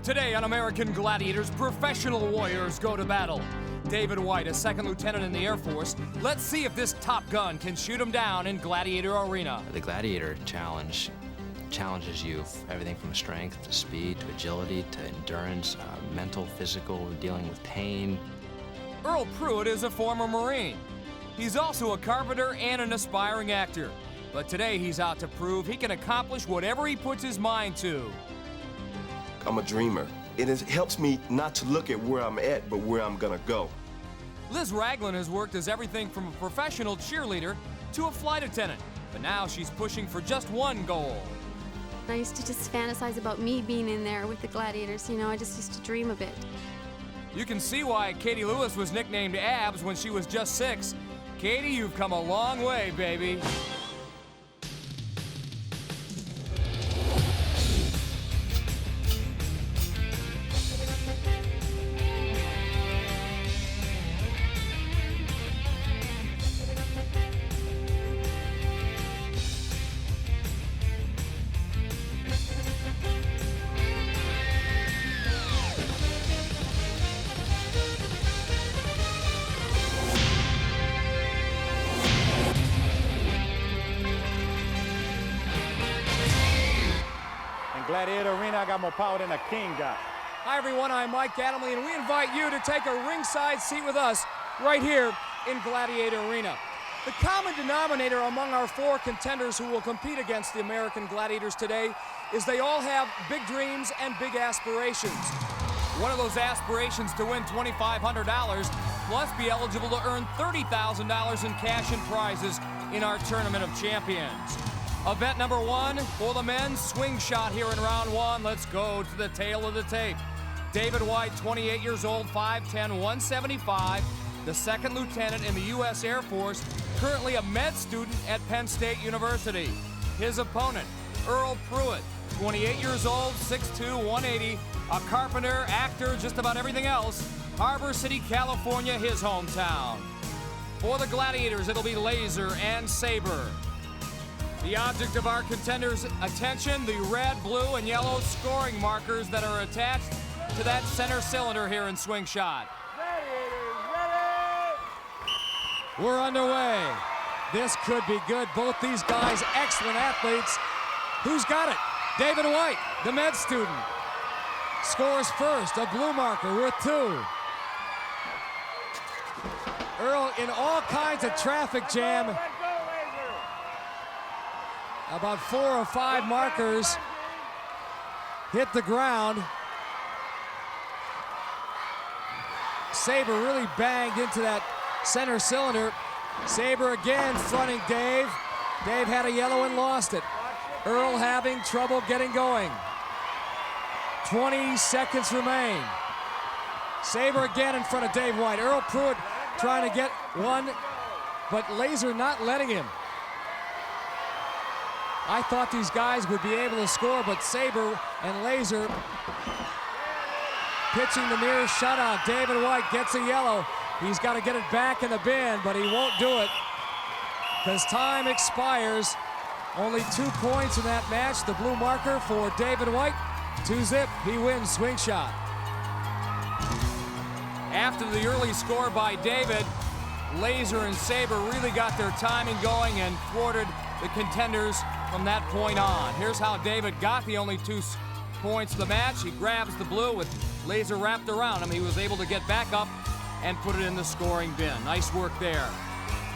Today on American Gladiators, professional warriors go to battle. David White, a second lieutenant in the Air Force. Let's see if this Top Gun can shoot him down in Gladiator Arena. The Gladiator challenge challenges you everything from strength to speed to agility to endurance, mental, physical, dealing with pain. Earl Pruitt is a former Marine. He's also a carpenter and an aspiring actor. But today he's out to prove he can accomplish whatever he puts his mind to. I'm a dreamer. It helps me not to look at where I'm at, but where I'm gonna go. Liz Ragland has worked as everything from a professional cheerleader to a flight attendant, but now she's pushing for just one goal. I used to just fantasize about me being in there with the Gladiators, you know, I just used to dream a bit. You can see why Katie Lewis was nicknamed Abs when she was just 6. Katie, you've come a long way, baby. Gladiator Arena, I got more power than a king got. Hi everyone, I'm Mike Adamley, and we invite you to take a ringside seat with us right here in Gladiator Arena. The common denominator among our 4 contenders who will compete against the American Gladiators today is they all have big dreams and big aspirations. One of those aspirations to win $2,500 plus be eligible to earn $30,000 in cash and prizes in our Tournament of Champions. Event number 1 for the men's Swingshot here in round 1. Let's go to the tail of the tape. David White, 28 years old, 5'10", 175, the second lieutenant in the U.S. Air Force, currently a med student at Penn State University. His opponent, Earl Pruitt, 28 years old, 6'2", 180, a carpenter, actor, just about everything else. Harber City, California, his hometown. For the Gladiators, it'll be Laser and Saber. The object of our contenders' attention, the red, blue, and yellow scoring markers that are attached to that center cylinder here in Swingshot. We're underway. This could be good. Both these guys, excellent athletes. Who's got it? David White, the med student. Scores first, a blue marker worth 2. Earl in all kinds of traffic jam. About 4 or 5 markers hit the ground. Saber really banged into that center cylinder. Saber again fronting Dave. Dave had a yellow and lost it. Earl having trouble getting going. 20 seconds remain. Saber again in front of Dave White. Earl Pruitt trying to get one, but Laser not letting him. I thought these guys would be able to score, but Saber and Laser pitching the near shutout. David White gets a yellow. He's got to get it back in the bin, but he won't do it because time expires. Only 2 points in that match. The blue marker for David White. 2-zip, he wins Swingshot. After the early score by David, Laser and Saber really got their timing going and thwarted the contenders from that point on. Here's how David got the only 2 points of the match. He grabs the blue with Laser wrapped around him. He was able to get back up and put it in the scoring bin. Nice work there.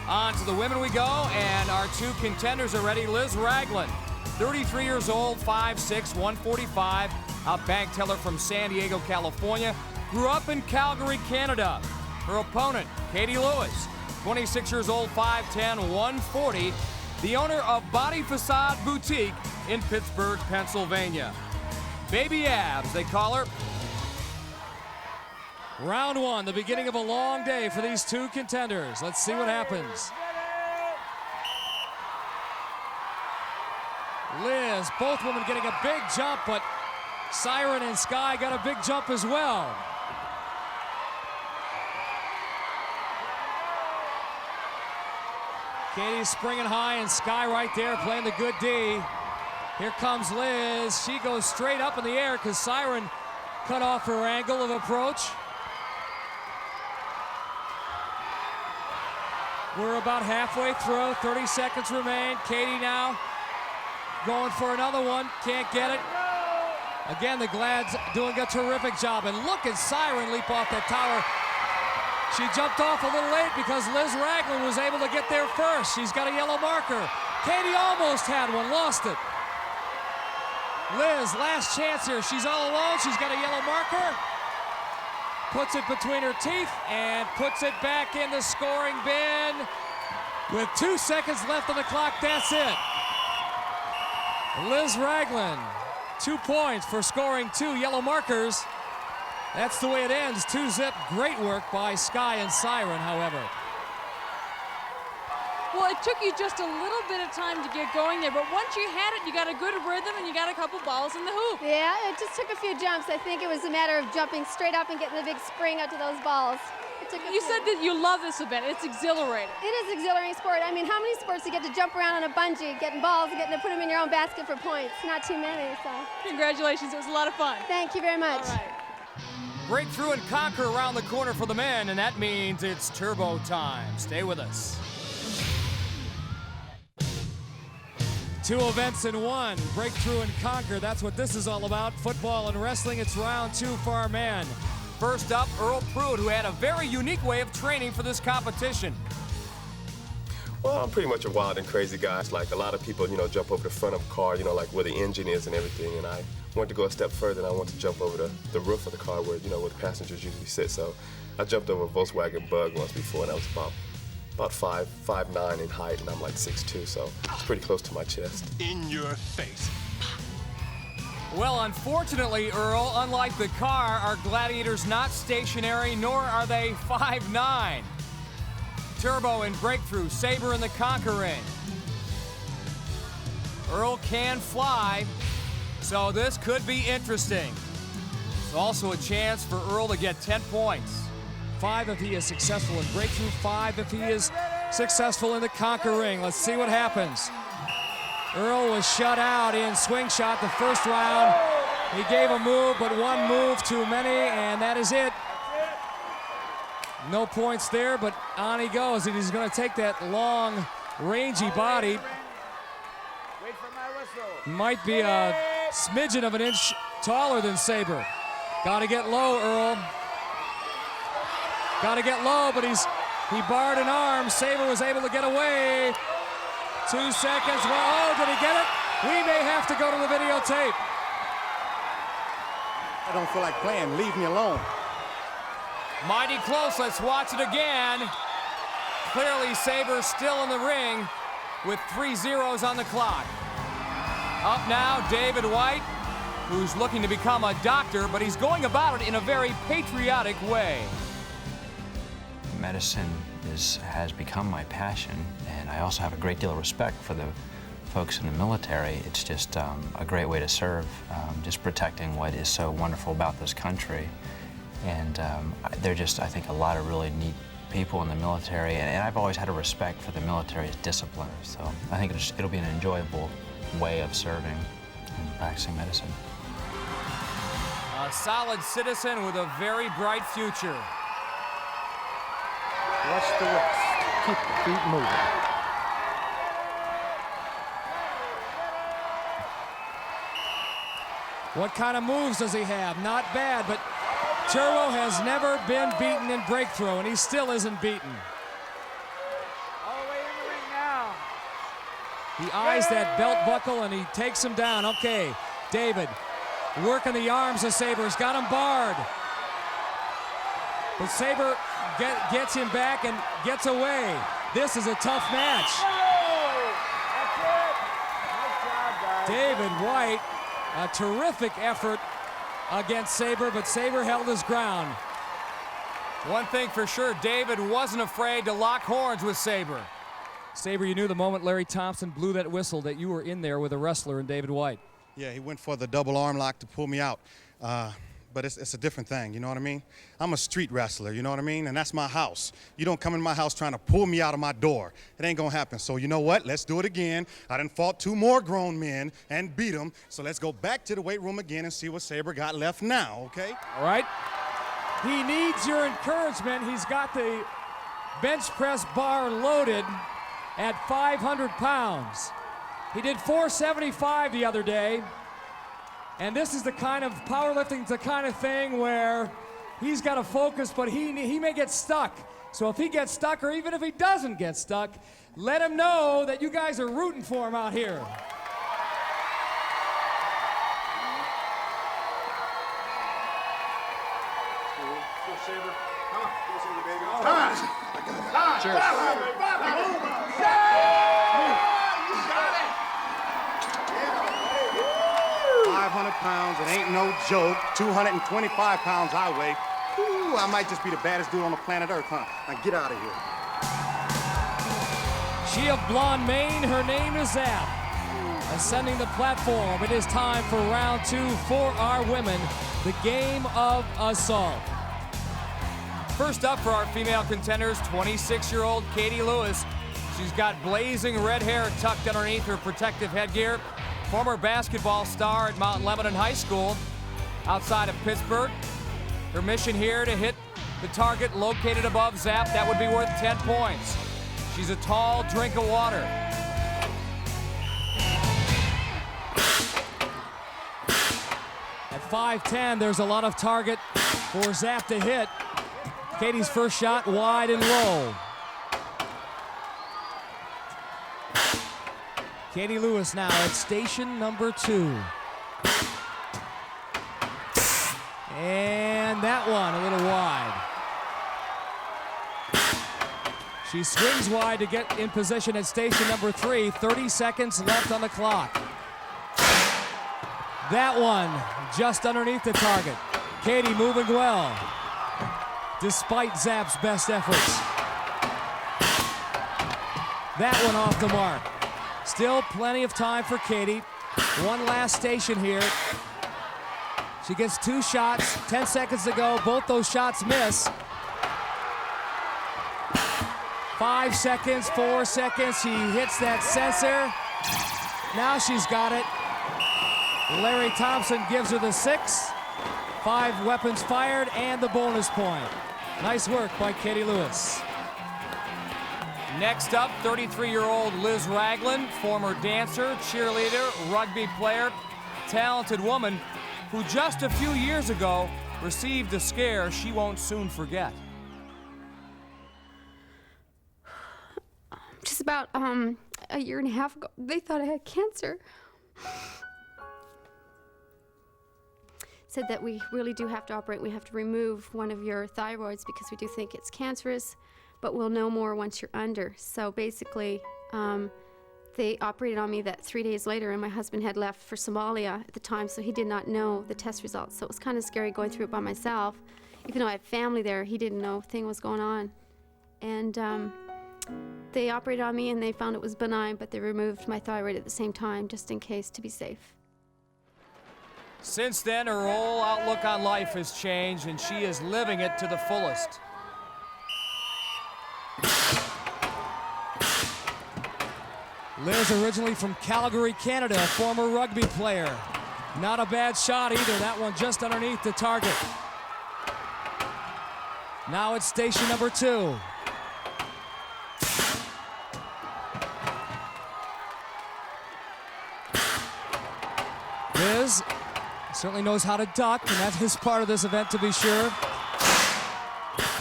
On to the women we go, and our 2 contenders are ready. Liz Ragland, 33 years old, 5'6", 145, a bank teller from San Diego, California. Grew up in Calgary, Canada. Her opponent, Katie Lewis, 26 years old, 5'10", 140, the owner of Body Facade Boutique in Pittsburgh, Pennsylvania. Baby Abs, they call her. Round 1, the beginning of a long day for these 2 contenders. Let's see what happens. Liz, both women getting a big jump, but Siren and Sky got a big jump as well. Katie's springing high, and Sky right there playing the good D. Here comes Liz. She goes straight up in the air because Siren cut off her angle of approach. We're about halfway through, 30 seconds remain. Katie now going for another one, can't get it. Again, the Glads doing a terrific job. And look at Siren leap off that tower. She jumped off a little late because Liz Ragland was able to get there first. She's got a yellow marker. Katie almost had one, lost it. Liz, last chance here. She's all alone, she's got a yellow marker. Puts it between her teeth and puts it back in the scoring bin. With 2 seconds left on the clock, that's it. Liz Ragland, 2 points for scoring 2 yellow markers. That's the way it ends, 2-zip. Great work by Sky and Siren, however. Well, it took you just a little bit of time to get going there, but once you had it, you got a good rhythm and you got a couple balls in the hoop. Yeah, it just took a few jumps. I think it was a matter of jumping straight up and getting the big spring out to those balls. You said that you love this event. It's exhilarating. It is an exhilarating sport. I mean, how many sports you get to jump around on a bungee, getting balls, and getting to put them in your own basket for points? Not too many, so. Congratulations, it was a lot of fun. Thank you very much. All right. Breakthrough and conquer around the corner for the men, and that means it's turbo time. Stay with us. 2 events in 1, breakthrough and conquer. That's what this is all about. Football and wrestling, it's round 2 for our men. First up, Earl Pruitt, who had a very unique way of training for this competition. Well, I'm pretty much a wild and crazy guy. It's like a lot of people, you know, jump over the front of a car, you know, like where the engine is and everything. And I wanted to go a step further, and I wanted to jump over the roof of the car where, you know, where the passengers usually sit. So I jumped over a Volkswagen Bug once before, and I was about 5'9" in height, and I'm like 6'2", so it's pretty close to my chest. In your face. Well, unfortunately, Earl, unlike the car, our Gladiators not stationary, nor are they 5'9". Turbo and breakthrough, Saber in the conquer ring. Earl can fly, so this could be interesting. It's also a chance for Earl to get 10 points. 5 if he is successful in breakthrough, 5 if he is successful in the conquer ring. Let's see what happens. Earl was shut out in Swingshot the first round. He gave a move, but 1 move too many, and that is it. No points there, but on he goes, and he's going to take that long, rangy body. Wait for my whistle. Might be a smidgen of an inch taller than Saber. Got to get low, Earl. Got to get low, but he barred an arm. Saber was able to get away. 2 seconds. Oh, did he get it? We may have to go to the videotape. I don't feel like playing. Leave me alone. Mighty close. Let's watch it again. Clearly, Saber still in the ring with 3 zeros on the clock. Up now, David White, who's looking to become a doctor, but he's going about it in a very patriotic way. Medicine has become my passion, and I also have a great deal of respect for the folks in the military. It's just a great way to serve, just protecting what is so wonderful about this country. And they're just, I think, a lot of really neat people in the military, and I've always had a respect for the military's discipline. So I think it'll be an enjoyable way of serving and practicing medicine. A solid citizen with a very bright future. Watch the wrist. Keep the feet moving. What kind of moves does he have? Not bad, but Turbo has never been beaten in breakthrough, and he still isn't beaten. All the way in the ring now. He eyes that belt buckle, and he takes him down. Okay, David working the arms of Saber. He's got him barred. But Saber gets him back and gets away. This is a tough match. That's it. Nice job, guys. David White, a terrific effort against Saber, but Saber held his ground. One thing for sure, David wasn't afraid to lock horns with Saber. Saber, you knew the moment Larry Thompson blew that whistle that you were in there with a wrestler in David White. Yeah, he went for the double arm lock to pull me out. but it's a different thing, you know what I mean? I'm a street wrestler, you know what I mean? And that's my house. You don't come in my house trying to pull me out of my door. It ain't gonna happen. So you know what? Let's do it again. I done fought 2 more grown men and beat them. So let's go back to the weight room again and see what Sabre got left now, okay? All right. He needs your encouragement. He's got the bench press bar loaded at 500 pounds. He did 475 the other day. And this is the kind of powerlifting, the kind of thing where he's got to focus, but he may get stuck. So if he gets stuck, or even if he doesn't get stuck, let him know that you guys are rooting for him out here. Cheers. 500 pounds, it ain't no joke. 225 pounds I weigh. Ooh, I might just be the baddest dude on the planet Earth, huh? Now get out of here. She of blonde mane, her name is Zap. Ascending the platform, it is time for round 2 for our women, the game of assault. First up for our female contenders, 26-year-old Katie Lewis. She's got blazing red hair tucked underneath her protective headgear. Former basketball star at Mount Lebanon High School outside of Pittsburgh. Her mission here to hit the target located above Zap. That would be worth 10 points. She's a tall drink of water. At 5'10", there's a lot of target for Zap to hit. Katie's first shot wide and low. Katie Lewis now at station number 2. And that one a little wide. She swings wide to get in position at station number 3. 30 seconds left on the clock. That one just underneath the target. Katie moving well, despite Zap's best efforts. That one off the mark. Still plenty of time for Katie. One last station here. She gets 2 shots, 10 seconds to go. Both those shots miss. 5 seconds, 4 seconds. She hits that sensor. Now she's got it. Larry Thompson gives her the 6. 5 weapons fired and the bonus point. Nice work by Katie Lewis. Next up, 33-year-old Liz Ragland, former dancer, cheerleader, rugby player, talented woman who just a few years ago received a scare she won't soon forget. Just about a year and a half ago, they thought I had cancer. Said that we really do have to operate. We have to remove one of your thyroids because we do think it's cancerous, but we'll know more once you're under. So basically, they operated on me that 3 days later, and my husband had left for Somalia at the time, so he did not know the test results. So it was kind of scary going through it by myself. Even though I had family there, he didn't know a thing was going on. And they operated on me, and they found it was benign, but they removed my thyroid at the same time, just in case, to be safe. Since then, her whole outlook on life has changed, and she is living it to the fullest. Liz, originally from Calgary, Canada, a former rugby player. Not a bad shot either. That one just underneath the target. Now it's station number 2. Liz certainly knows how to duck, and that is part of this event to be sure.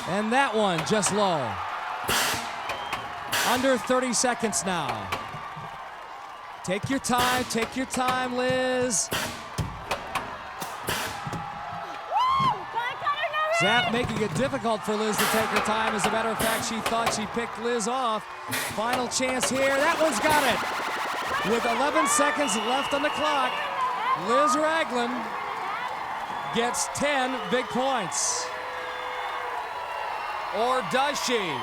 And that one just low. Under 30 seconds now. Take your time, Liz. Zap making it difficult for Liz to take her time. As a matter of fact, she thought she picked Liz off. Final chance here, that one's got it. With 11 seconds left on the clock, Liz Ragland gets 10 big points. Or does she?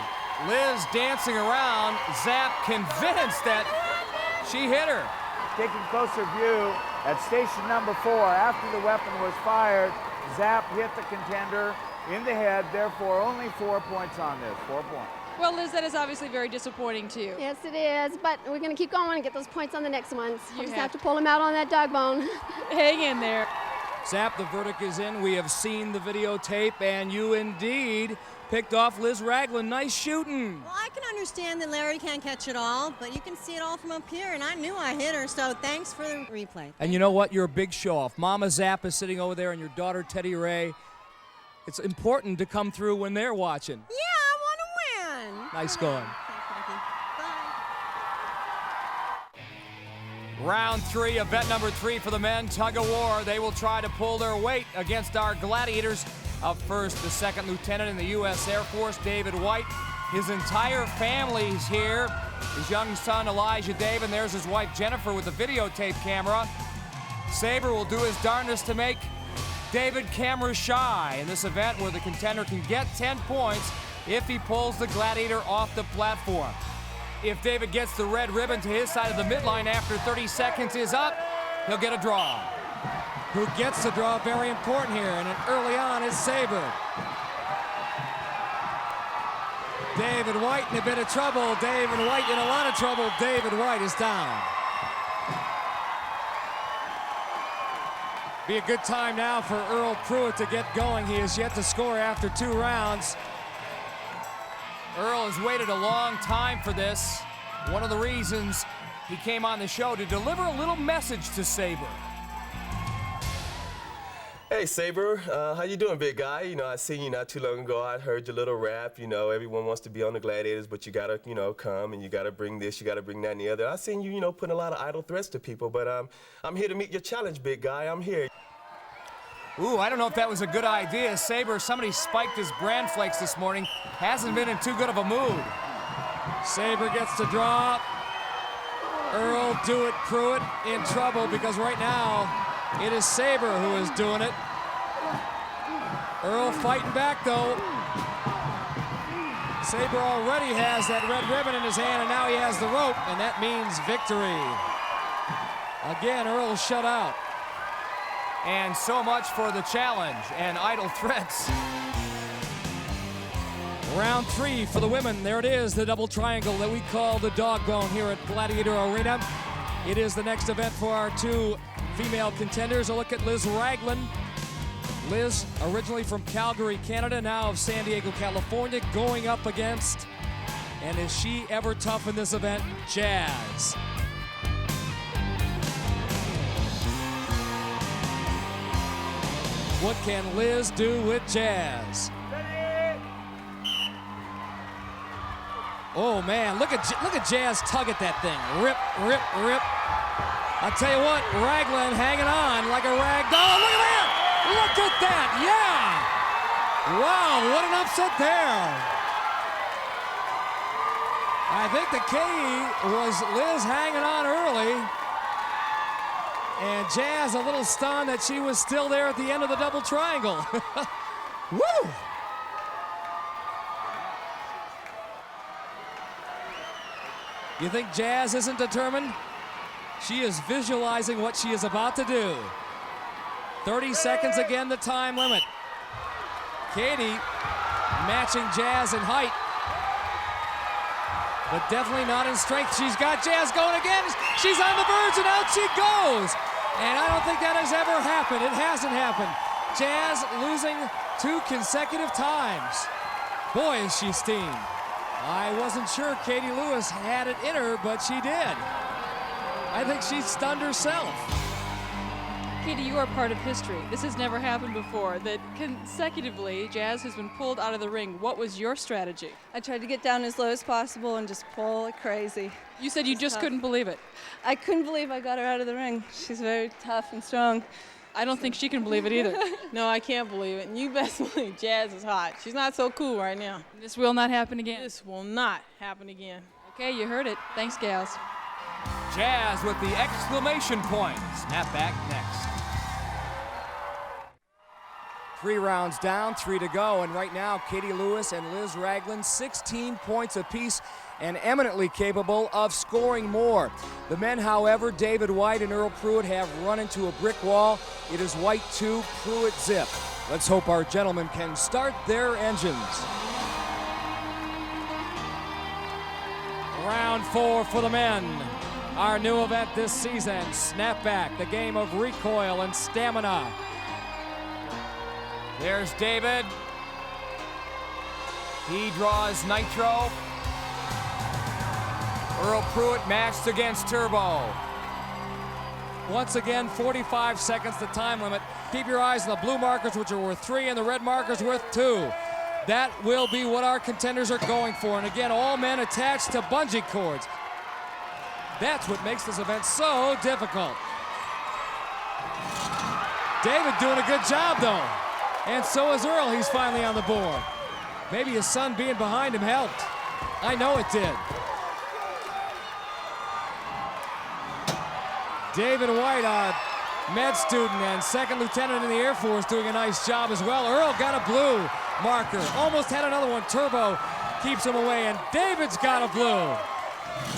Liz dancing around, Zap convinced that she hit her. Taking closer view at station number 4, after the weapon was fired, Zap hit the contender in the head, therefore only 4 points on this, 4 points. Well, Liz, that is obviously very disappointing to you. Yes, it is, but we're going to keep going and get those points on the next ones. You We'll just have have to pull him out on that dog bone. Hang in there. Zap, the verdict is in. We have seen the videotape, and you indeed picked off Liz Ragland. Nice shooting. Well, I can understand that Larry can't catch it all, but you can see it all from up here, and I knew I hit her, so thanks for the replay. And you know what? You're a big show-off. Mama Zap is sitting over there, and your daughter Teddy Ray. It's important to come through when they're watching. Yeah, I want to win. Nice going. Thanks, Mikey. Bye. Round 3, event number 3 for the men, Tug of War. They will try to pull their weight against our Gladiators. Up first, the second lieutenant in the U.S. Air Force, David White. His entire family's here. His young son, Elijah Dave, and there's his wife, Jennifer, with the videotape camera. Saber will do his darndest to make David camera shy in this event where the contender can get 10 points if he pulls the Gladiator off the platform. If David gets the red ribbon to his side of the midline after 30 seconds is up, he'll get a draw. Who gets the draw, very important here, and early on is Saber. David White in a bit of trouble. David White in a lot of trouble. David White is down. Be a good time now for Earl Pruitt to get going. He has yet to score after 2 rounds. Earl has waited a long time for this. One of the reasons he came on the show to deliver a little message to Saber. Hey, Saber, how you doing, big guy? You know, I seen you not too long ago. I heard your little rap. You know, everyone wants to be on the Gladiators, but you gotta, you know, come and you gotta bring this, you gotta bring that and the other. I seen you, you know, putting a lot of idle threats to people, but I'm here to meet your challenge, big guy. I'm here. Ooh, I don't know if that was a good idea. Saber, somebody spiked his bran flakes this morning. Hasn't been in too good of a mood. Saber gets to drop. Earl "Do It" Pruitt in trouble because right now it is Saber who is doing it. Earl fighting back though. Saber already has that red ribbon in his hand and now he has the rope, and that means victory. Again, Earl shut out. And so much for the challenge and idle threats. Round 3 for the women. There it is, the double triangle that we call the dog bone here at Gladiator Arena. It is the next event for our 2 female contenders. A look at Liz Ragland. Liz, originally from Calgary, Canada, now of San Diego, California, going up against, and is she ever tough in this event, Jazz. What can Liz do with Jazz? Oh man, look at Jazz tug at that thing. Rip, rip, rip. I'll tell you what, Ragland hanging on like a rag doll. Look at that! Look at that, yeah! Wow, what an upset there. I think the key was Liz hanging on early. And Jazz a little stunned that she was still there at the end of the double triangle. Woo! You think Jazz isn't determined? She is visualizing what she is about to do. 30 seconds again, the time limit. Katie matching Jazz in height, but definitely not in strength. She's got Jazz going again. She's on the verge and out she goes. And I don't think that has ever happened. It hasn't happened. Jazz losing 2 consecutive times. Boy, is she steamed. I wasn't sure Katie Lewis had it in her, but she did. I think she stunned herself. Katie, you are part of history. This has never happened before, that consecutively Jazz has been pulled out of the ring. What was your strategy? I tried to get down as low as possible and just pull like crazy. You said you just couldn't believe it. I couldn't believe I got her out of the ring. She's very tough and strong. I don't think she can believe it either. No, I can't believe it. And you best believe Jazz is hot. She's not so cool right now. This will not happen again. This will not happen again. Okay, you heard it. Thanks, gals. Jazz with the exclamation point. Snap back next. 3 rounds down, 3 to go, and right now Katie Lewis and Liz Ragland 16 points apiece and eminently capable of scoring more. The men, however, David White and Earl Pruitt have run into a brick wall. It is White 2, Pruitt zip. Let's hope our gentlemen can start their engines. Round 4 for the men. Our new event this season, Snapback, the game of recoil and stamina. There's David. He draws Nitro. Earl Pruitt matched against Turbo. Once again, 45 seconds, the time limit. Keep your eyes on the blue markers, which are worth 3, and the red markers worth 2. That will be what our contenders are going for. And again, all men attached to bungee cords. That's what makes this event so difficult. David doing a good job, though. And so is Earl. He's finally on the board. Maybe his son being behind him helped. I know it did. David White, a med student and second lieutenant in the Air Force, doing a nice job as well. Earl got a blue marker. Almost had another one. Turbo keeps him away, and David's got a blue.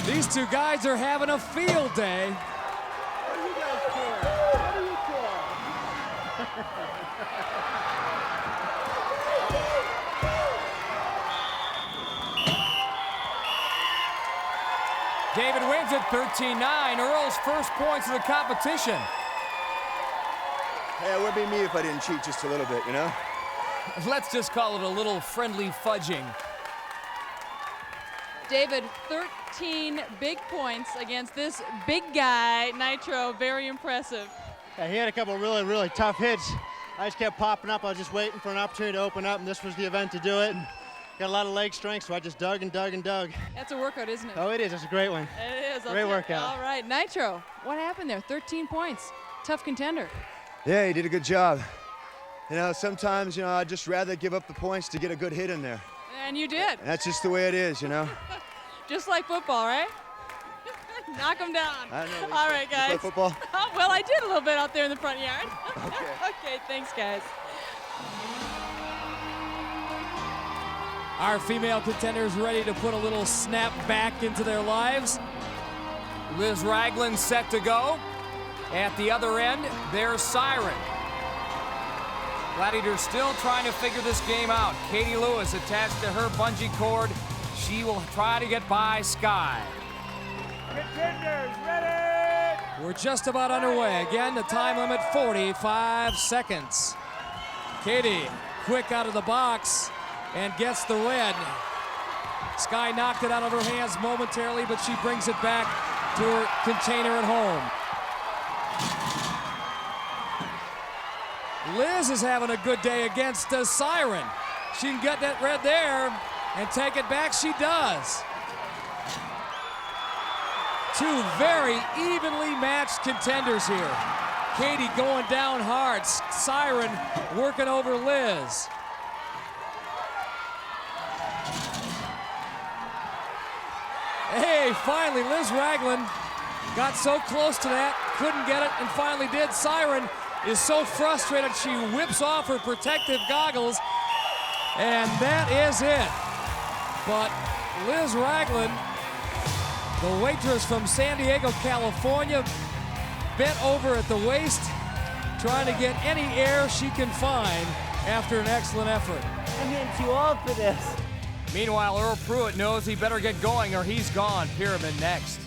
These two guys are having a field day. What do you guys care? What do you care? David wins at 13-9. Earl's first points of the competition. Hey, it would be me if I didn't cheat just a little bit, you know? Let's just call it a little friendly fudging. David, 13 big points against this big guy, Nitro. Very impressive. Yeah, he had a couple really, really tough hits. I just kept popping up. I was just waiting for an opportunity to open up, and this was the event to do it. And got a lot of leg strength, so I just dug and dug and dug. That's a workout, isn't it? Oh, it is. It's a great one. It is. Great workout. All right, Nitro, what happened there? 13 points. Tough contender. Yeah, he did a good job. You know, sometimes, you know, I'd just rather give up the points to get a good hit in there. And you did. And that's just the way it is, you know? Just like football, right? Knock them down. I don't know. All right, guys. You play football? Well, I did a little bit out there in the front yard. Okay. Okay, thanks, guys. Our female contenders ready to put a little snap back into their lives. Liz Ragland set to go. At the other end, there's Siren. Gladiators still trying to figure this game out. Katie Lewis attached to her bungee cord. She will try to get by Sky. Contenders, ready! We're just about underway. Again, the time limit, 45 seconds. Katie, quick out of the box and gets the red. Sky knocked it out of her hands momentarily, but she brings it back to her container at home. Liz is having a good day against Siren. She can get that red there and take it back. She does. Two very evenly matched contenders here. Katie going down hard. Siren working over Liz. Hey, finally, Liz Ragland got so close to that, couldn't get it, and finally did. Siren is so frustrated, she whips off her protective goggles, and that is it. But Liz Ragland, the waitress from San Diego, California, bent over at the waist, trying to get any air she can find after an excellent effort. I'm getting too old for this. Meanwhile, Earl Pruitt knows he better get going or he's gone. Pyramid next.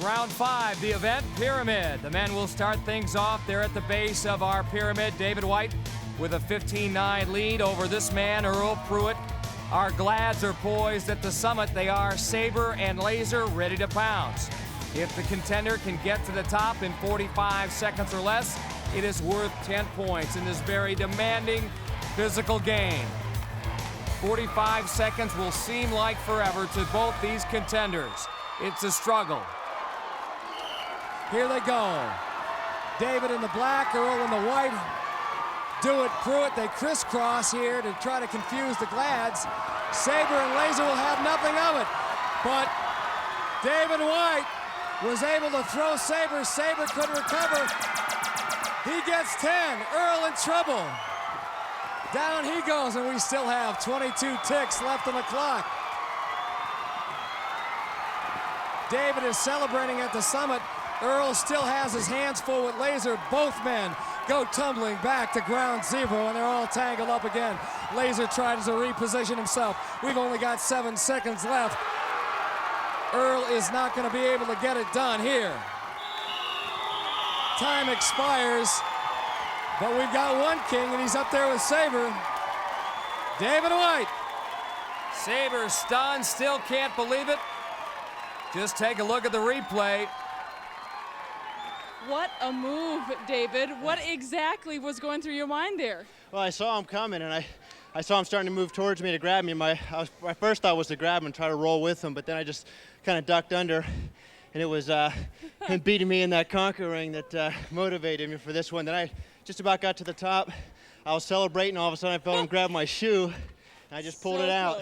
Round 5, the event, Pyramid. The men will start things off. They're at the base of our pyramid. David White with a 15-9 lead over this man, Earl Pruitt. Our Glads are poised at the summit. They are Saber and Laser ready to pounce. If the contender can get to the top in 45 seconds or less, it is worth 10 points in this very demanding physical game. 45 seconds will seem like forever to both these contenders. It's a struggle. Here they go. David in the black, Earl in the white. Do it, Pruitt. They crisscross here to try to confuse the Glads. Saber and Laser will have nothing of it. But David White was able to throw Saber. Saber couldn't recover. He gets 10. Earl in trouble. Down he goes, and we still have 22 ticks left on the clock. David is celebrating at the summit. Earl still has his hands full with Laser. Both men go tumbling back to ground zero, and they're all tangled up again. Laser tries to reposition himself. We've only got 7 seconds left. Earl is not going to be able to get it done here. Time expires, but we've got one king, and he's up there with Saber. David White. Saber stunned, still can't believe it. Just take a look at the replay. What a move, David. What exactly was going through your mind there? Well, I saw him coming, and I saw him starting to move towards me to grab me. My first thought was to grab him and try to roll with him, but then I just kind of ducked under, and it was him beating me in that conquer ring that motivated me for this one. Then I just about got to the top. I was celebrating, all of a sudden I felt him grab my shoe, and I just pulled it out.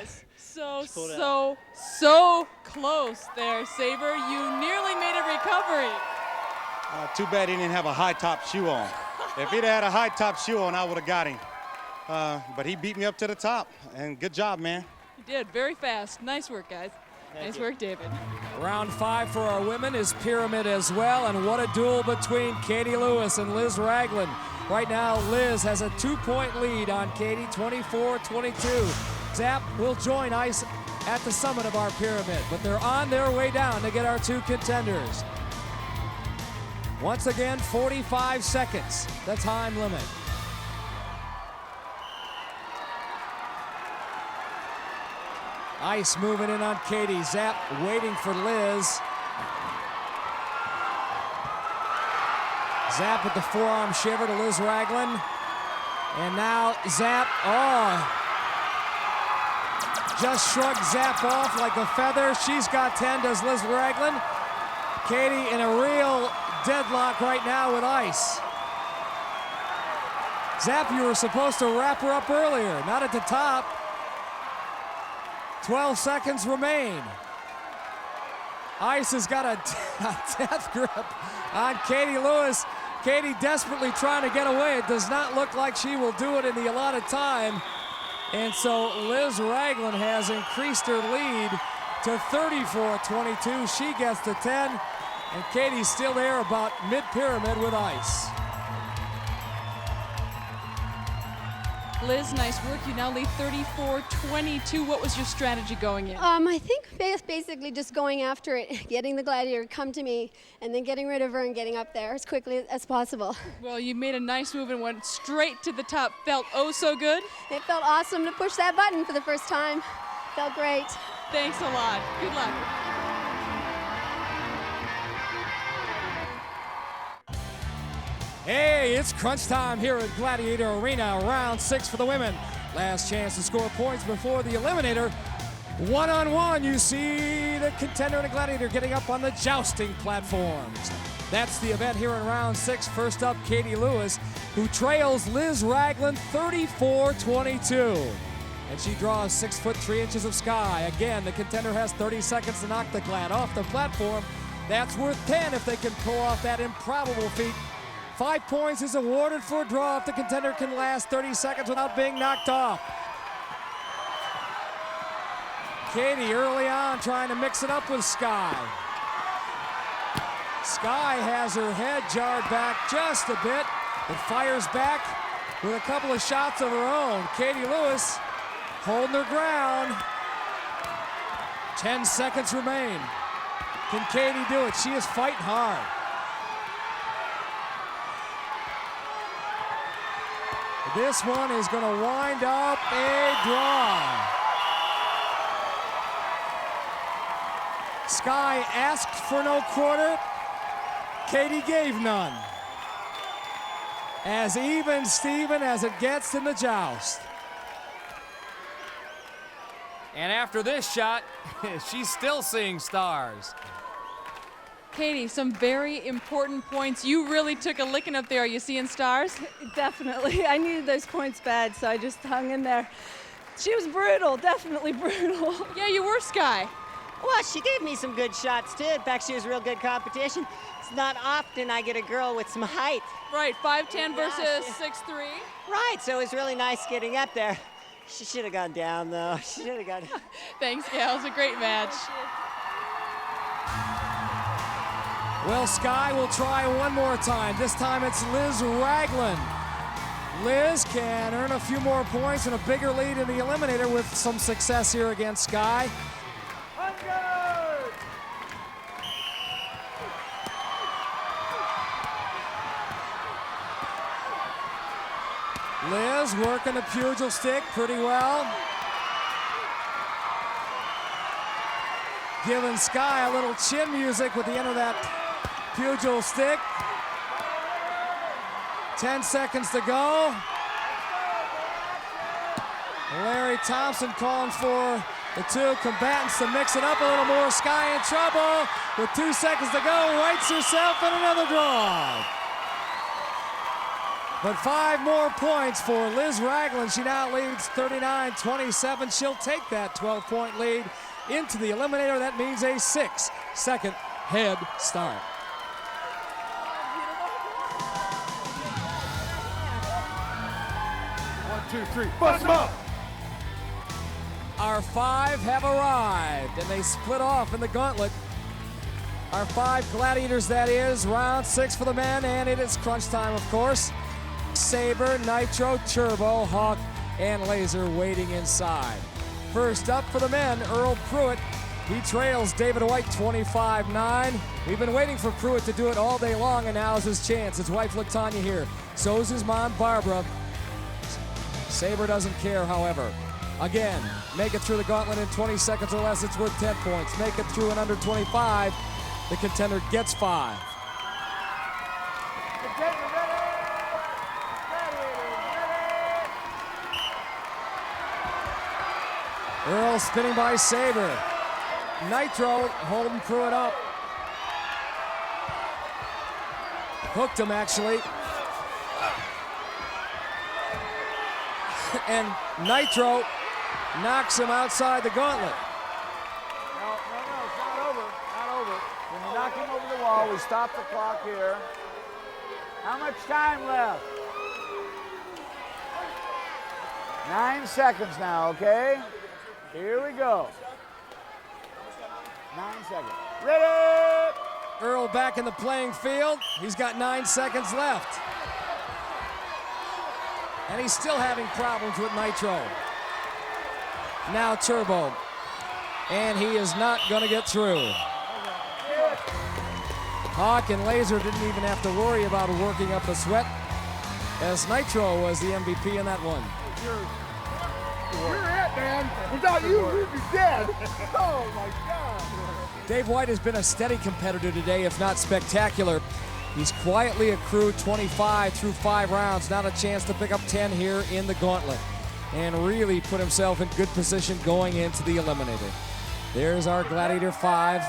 Close. So close there, Saber. You nearly made a recovery. Too bad he didn't have a high top shoe on. If he'd had a high top shoe on, I would have got him. But he beat me up to the top, and good job, man. You did, very fast. Nice work, guys. Nice work, David. Round 5 for our women is pyramid as well, and what a duel between Katie Lewis and Liz Ragland. Right now, Liz has a 2-point lead on Katie, 24-22. Zap will join Ice at the summit of our pyramid, but they're on their way down to get our 2 contenders. Once again, 45 seconds, the time limit. Ice moving in on Katie. Zap waiting for Liz. Zap with the forearm shiver to Liz Ragland. And now Zap, just shrugged Zap off like a feather. She's got 10, does Liz Ragland. Katie in a real deadlock right now with Ice. Zap, you were supposed to wrap her up earlier, not at the top. 12 seconds remain. Ice has got a death grip on Katie Lewis. Katie desperately trying to get away. It does not look like she will do it in the allotted time. And so Liz Ragland has increased her lead to 34-22. She gets to 10, and Katie's still there about mid-pyramid with Ice. Liz, nice work. You now lead 34-22. What was your strategy going in? I think basically just going after it, getting the Gladiator come to me, and then getting rid of her and getting up there as quickly as possible. Well, you made a nice move and went straight to the top. Felt oh so good? It felt awesome to push that button for the first time. Felt great. Thanks a lot. Good luck. Hey, it's crunch time here at Gladiator Arena, round 6 for the women. Last chance to score points before the Eliminator. One-on-one, you see the contender and the Gladiator getting up on the jousting platforms. That's the event here in round 6. First up, Katie Lewis, who trails Liz Ragland 34-22. And she draws 6 foot 3 inches of sky. Again, the contender has 30 seconds to knock the Glad off the platform. That's worth 10 if they can pull off that improbable feat. 5 points is awarded for a draw if the contender can last 30 seconds without being knocked off. Katie early on trying to mix it up with Sky. Sky has her head jarred back just a bit, but fires back with a couple of shots of her own. Katie Lewis holding her ground. 10 seconds remain. Can Katie do it? She is fighting hard. This one is going to wind up a draw. Sky asked for no quarter. Katie gave none. As even Steven as it gets in the joust. And after this shot, she's still seeing stars. Katie, some very important points. You really took a licking up there. Are you seeing stars? Definitely. I needed those points bad, so I just hung in there. She was brutal, definitely brutal. Yeah, you were, Sky. Well, she gave me some good shots, too. In fact, she was real good competition. It's not often I get a girl with some height. Right, 5'10" versus 6'3". Right, so it was really nice getting up there. She should have gone down, though. She should have gone down. Thanks, Gail. It was a great match. Well, Sky will try one more time. This time it's Liz Ragland. Liz can earn a few more points and a bigger lead in the Eliminator with some success here against Sky. Liz working the pugil stick pretty well. Giving Sky a little chin music with the end of that pugil stick. 10 seconds to go. Larry Thompson calling for the two combatants to mix it up a little more. Sky in trouble with 2 seconds to go. Writes herself in another draw. But 5 more points for Liz Ragland. She now leads 39-27. She'll take that 12-point lead into the Eliminator. That means a 6-second head start. One, two, three, bust them up! Our 5 have arrived, and they split off in the Gauntlet. Our 5 Gladiators, that is. Round 6 for the men, and it is crunch time, of course. Saber, Nitro, Turbo, Hawk, and Laser waiting inside. First up for the men, Earl Pruitt. He trails David White 25-9. We've been waiting for Pruitt to do it all day long, and now's his chance. His wife LaTanya here. So's his mom, Barbara. Saber doesn't care, however. Again, make it through the Gauntlet in 20 seconds or less, it's worth 10 points. Make it through in under 25, the contender gets 5. Earl spinning by Saber. Nitro holding Pruitt up. Hooked him, actually. And Nitro knocks him outside the Gauntlet. No, it's not over. Not over. When you knock him over the wall, we stop the clock here. How much time left? 9 seconds now, okay? Here we go. 9 seconds. Ready! Earl back in the playing field. He's got 9 seconds left. And he's still having problems with Nitro. Now Turbo. And he is not going to get through. Hawk and Laser didn't even have to worry about working up a sweat, as Nitro was the MVP in that one. You're it, man. Without you, we'd be dead. Oh, my God. Dave White has been a steady competitor today, if not spectacular. He's quietly accrued 25 through 5 rounds. Not a chance to pick up 10 here in the Gauntlet. And really put himself in good position going into the Eliminator. There's our Gladiator 5.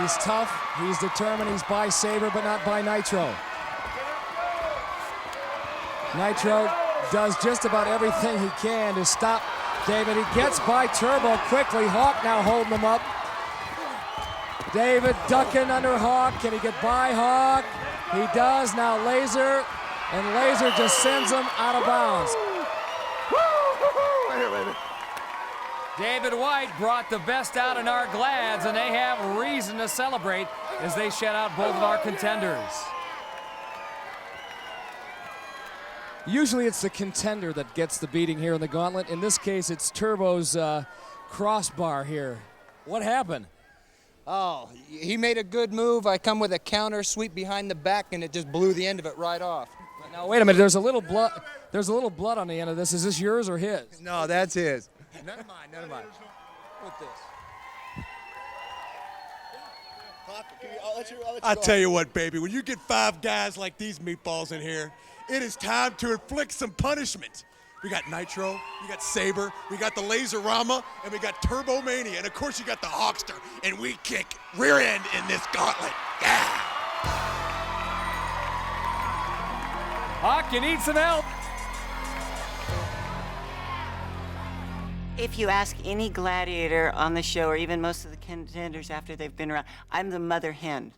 He's tough, he's determined, he's by Saber, but not by Nitro. Nitro does just about everything he can to stop David. He gets by Turbo quickly. Hawk now holding him up. David ducking under Hawk. Can he get by Hawk? He does. Now Laser, and Laser just sends him out of bounds. David White brought the best out in our Glads, and they have reason to celebrate as they shut out both of our contenders. Usually it's the contender that gets the beating here in the Gauntlet. In this case, it's Turbo's crossbar here. What happened? Oh, he made a good move. I come with a counter sweep behind the back, and it just blew the end of it right off. Now wait a minute. There's a little blood. There's a little blood on the end of this. Is this yours or his? No, that's his. None of mine. None of mine. What's this? I tell you what, baby, when you get 5 guys like these meatballs in here, it is time to inflict some punishment. We got Nitro, we got Saber, we got the Laser-Rama, and we got Turbo Mania, and of course you got the Hawkster, and we kick rear end in this Gauntlet. Yeah! Hawk, you need some help. If you ask any gladiator on the show, or even most of the contenders after they've been around, I'm the mother hen.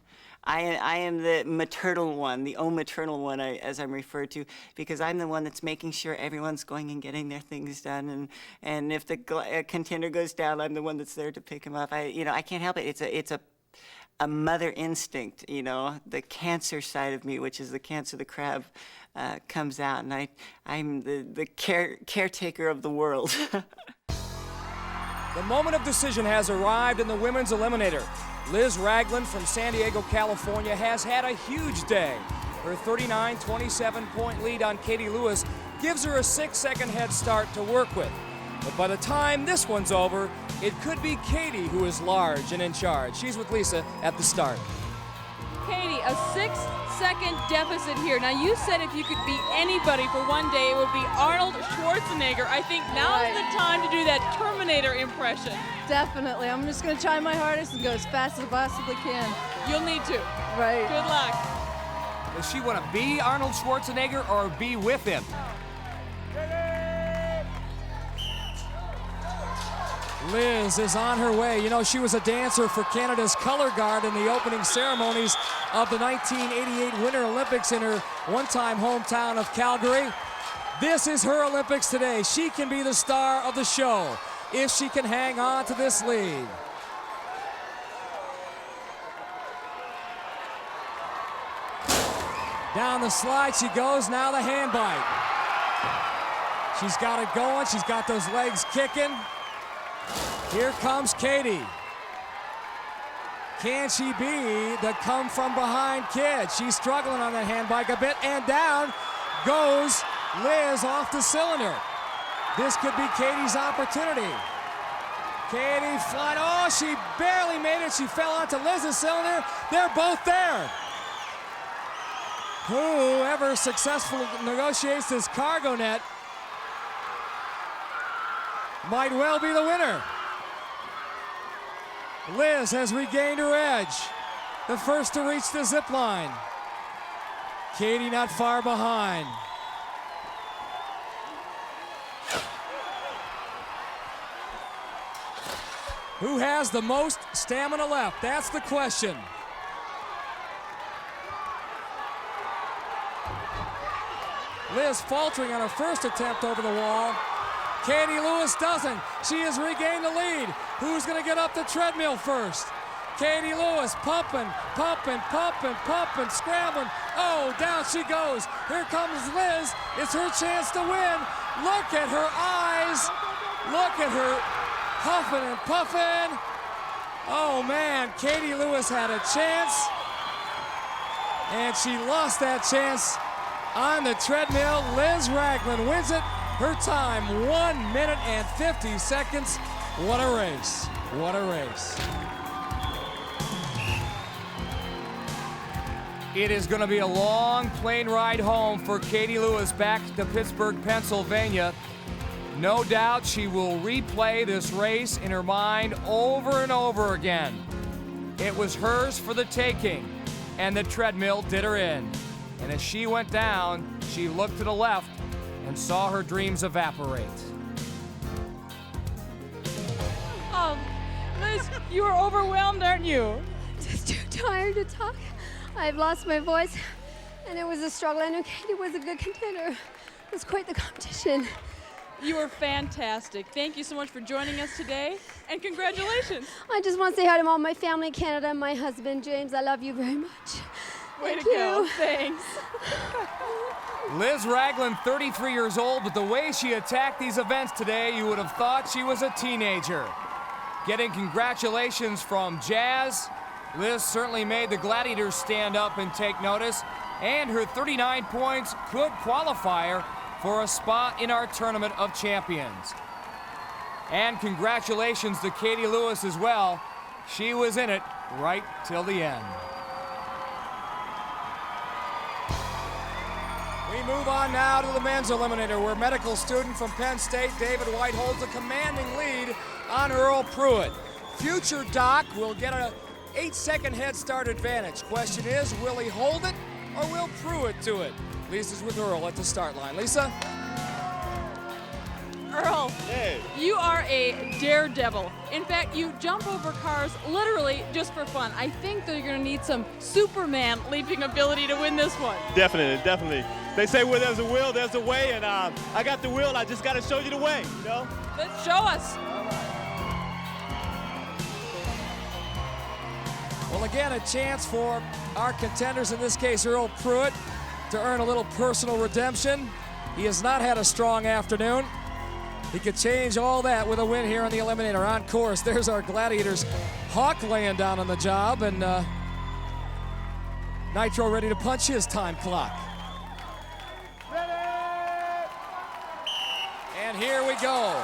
I am the maternal one, the maternal one, as I'm referred to, because I'm the one that's making sure everyone's going and getting their things done. And if the contender goes down, I'm the one that's there to pick him up. I can't help it. It's a mother instinct, the cancer side of me, which is the cancer, the crab, comes out, and I'm the caretaker of the world. The moment of decision has arrived in the women's eliminator. Liz Ragland from San Diego, California has had a huge day. Her 39-27 point lead on Katie Lewis gives her a 6-second head start to work with. But by the time this one's over, it could be Katie who is large and in charge. She's with Lisa at the start. Katie, a 6-second deficit here. Now, you said if you could beat anybody for one day, it would be Arnold Schwarzenegger. I think now's the time to do that Terminator impression. Definitely. I'm just going to try my hardest and go as fast as I possibly can. You'll need to. Right. Good luck. Does she want to be Arnold Schwarzenegger or be with him? Liz is on her way. She was a dancer for Canada's color guard in the opening ceremonies of the 1988 Winter Olympics in her one-time hometown of Calgary. This is her Olympics today. She can be the star of the show if she can hang on to this lead. Down the slide she goes, now the hand bite. She's got it going, she's got those legs kicking. Here comes Katie. Can she be the come-from-behind kid? She's struggling on that hand bike a bit, and down goes Liz off the cylinder. This could be Katie's opportunity. Katie flying, oh, she barely made it. She fell onto Liz's cylinder. They're both there. Whoever successfully negotiates this cargo net might well be the winner. Liz has regained her edge, the first to reach the zip line. Katie not far behind. Who has the most stamina left? That's the question. Liz faltering on her first attempt over the wall. Katie Lewis doesn't. She has regained the lead. Who's going to get up the treadmill first? Katie Lewis pumping, scrambling. Oh, down she goes. Here comes Liz. It's her chance to win. Look at her eyes. Look at her huffing and puffing. Oh, man, Katie Lewis had a chance, and she lost that chance on the treadmill. Liz Ragland wins it. Her time, 1 minute and 50 seconds. What a race. What a race. It is going to be a long plane ride home for Katie Lewis back to Pittsburgh, Pennsylvania. No doubt she will replay this race in her mind over and over again. It was hers for the taking, and the treadmill did her in. And as she went down, she looked to the left and saw her dreams evaporate. Oh, Liz, you are overwhelmed, aren't you? Just too tired to talk. I've lost my voice, and it was a struggle. I knew Katie was a good contender. It was quite the competition. You were fantastic. Thank you so much for joining us today, and congratulations. I just want to say hi to all my family in Canada and my husband, James. I love you very much. Way Thank to go. you. Thanks. Liz Ragland, 33 years old, but the way she attacked these events today, you would have thought she was a teenager. Getting congratulations from Jazz. Liz certainly made the Gladiators stand up and take notice, and her 39 points could qualify her for a spot in our Tournament of Champions. And congratulations to Katie Lewis as well. She was in it right till the end. We move on now to the men's eliminator, where medical student from Penn State, David White, holds a commanding lead on Earl Pruitt. Future Doc will get an 8-second head start advantage. Question is, will he hold it or will Pruitt do it? Lisa's with Earl at the start line. Lisa? Earl, you are a daredevil. In fact, you jump over cars literally just for fun. I think that you're going to need some Superman leaping ability to win this one. Definitely, definitely. They say where there's a will, there's a way, and I got the will. I just got to show you the way, you know? Let's show us. Well, again, a chance for our contenders, in this case Earl Pruitt, to earn a little personal redemption. He has not had a strong afternoon. He could change all that with a win here on the Eliminator. On course, there's our Gladiators. Hawk laying down on the job, and Nitro ready to punch his time clock. And here we go.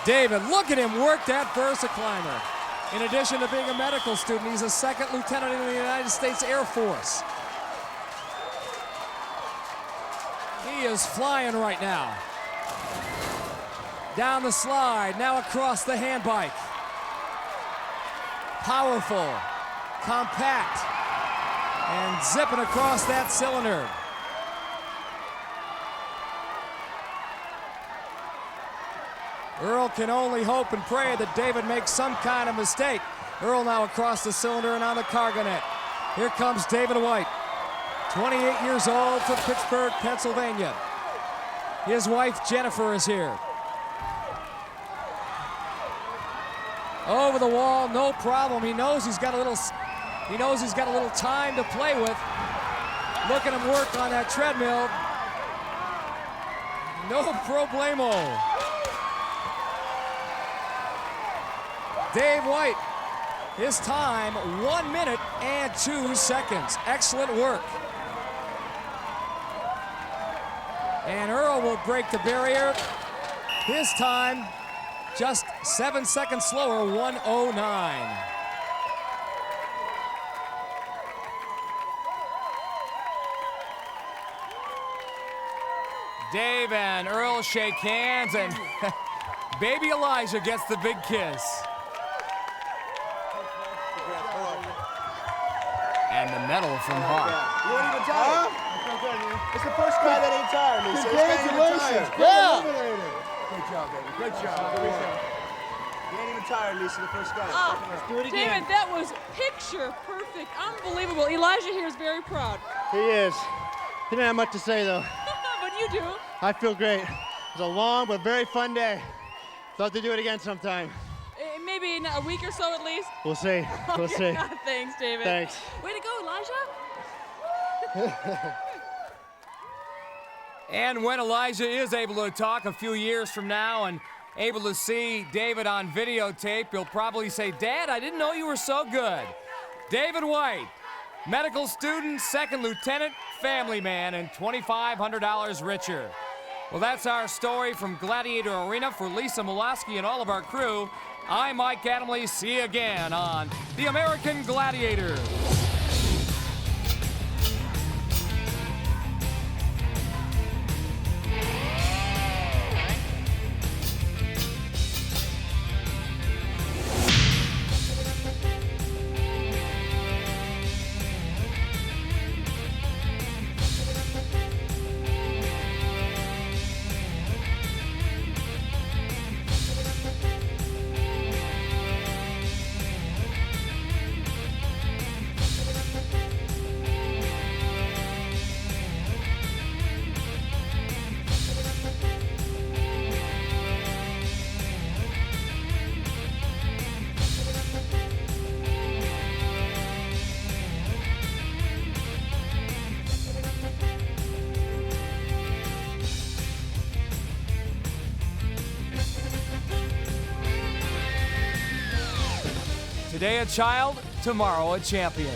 David, look at him work that Versa climber. In addition to being a medical student, he's a second lieutenant in the United States Air Force. He is flying right now. Down the slide, now across the handbike. Powerful, compact, and zipping across that cylinder. Earl can only hope and pray that David makes some kind of mistake. Earl now across the cylinder and on the cargo net. Here comes David White, 28 years old from Pittsburgh, Pennsylvania. His wife Jennifer is here. Over the wall, no problem. He knows he's got a little time to play with. Look at him work on that treadmill. No problemo. Dave White, his time, 1 minute and 2 seconds. Excellent work. And Earl will break the barrier. His time, just 7 seconds slower, 1:09. Dave and Earl shake hands, and baby Elijah gets the big kiss. And the medal from Hawk. You weren't even tired. It's the first guy that ain't tired, Lisa. Congratulations. Yeah. Good job, baby. Good job. You ain't even tired, Lisa. The first guy. Let's do it again. David, that was picture perfect. Unbelievable. Elijah here is very proud. He is. He didn't have much to say, though. But you do. I feel great. It was a long but very fun day. Love to do it again sometime. Maybe in a week or so at least. We'll see. We'll see. Thanks, David. Thanks. Way to go, Elijah. And when Elijah is able to talk a few years from now and able to see David on videotape, he'll probably say, "Dad, I didn't know you were so good." David White, medical student, second lieutenant, family man, and $2,500 richer. Well, that's our story from Gladiator Arena. For Lisa Mulaski and all of our crew, I'm Mike Adamley. See you again on the American Gladiators. Today a child, tomorrow a champion.